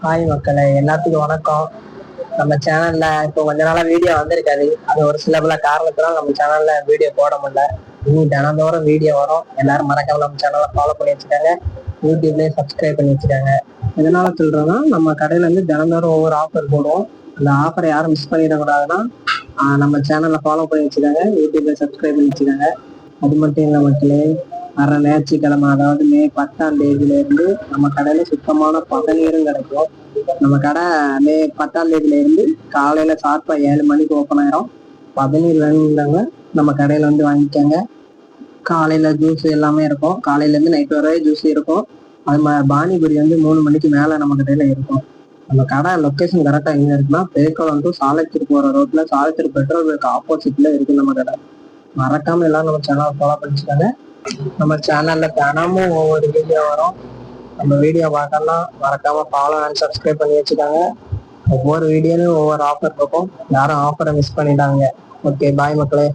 Hi மக்களே, எல்லாத்துக்கும் வணக்கம். நம்ம சேனல்ல இப்போ கொஞ்ச நாளா வீடியோ வந்திருக்காது. அது ஒரு சில பல காரணத்தினால நம்ம சேனல்ல வீடியோ போட முடியல. இனி தினந்தோறும் வீடியோ வரும். எல்லாரும் மறக்காம நம்ம சேனலை ஃபாலோ பண்ணி வச்சுக்காங்க. யூடியூப்லயே சப்ஸ்கிரைப் பண்ணி வச்சுக்காங்க. எதனால சொல்றோம்னா, நம்ம கடையில இருந்து தினந்தோறும் ஒவ்வொரு ஆஃபர் போடுவோம். அந்த ஆஃபரை யாரும் மிஸ் பண்ணிடக்கூடாதுன்னா நம்ம சேனலை ஃபாலோ பண்ணி வச்சுக்காங்க. யூடியூப்ல சப்ஸ்கிரைப் பண்ணி வச்சுக்காங்க. அது மட்டும் இல்லை மக்களே, வர ஞாயிற்றுக்கிழமை அதாவது மே 10ஆம் தேதியில இருந்து நம்ம கடையில சுத்தமான பதநீரும் கிடைக்கும். நம்ம கடை மே 10ஆம் தேதியில இருந்து காலையில ஷார்ப்பா 7 மணிக்கு ஓப்பன் ஆயிரும். பதநீர் வேணுங்கிறவங்க நம்ம கடையில வந்து வாங்கிக்கோங்க. காலையில ஜூஸ் எல்லாமே இருக்கும். காலையில இருந்து நைட் வரை ஜூஸ் இருக்கும். அது பானிபுரி வந்து 3 மணிக்கு மேல நம்ம கடையில இருக்கும். நம்ம கடை லொக்கேஷன் கரெக்டா எங்க இருக்குன்னா, பேக்குளம் டு சாலைச்சேரி போற ரோட்ல சாலைச்சேரி பெட்ரோல் பங்க் ஆப்போசிட்ல இருக்கு நம்ம கடை. மறக்காம எல்லாரும் நம்ம சேனலை ஃபாலோ பண்ணிச்சுக்காங்க. நம்ம சேனல்ல தினமும் ஒவ்வொரு வீடியோ வரும். நம்ம வீடியோ பார்க்கலாம், மறக்காம ஃபாலோ அண்ட் சப்ஸ்கிரைப் பண்ணி வச்சுக்காங்க. ஒவ்வொரு வீடியோலையும் ஒவ்வொரு ஆஃபர் இருக்கும். யாரும் ஆஃபரை மிஸ் பண்ணிட்டாங்க. ஓகே, பாய் மக்களே.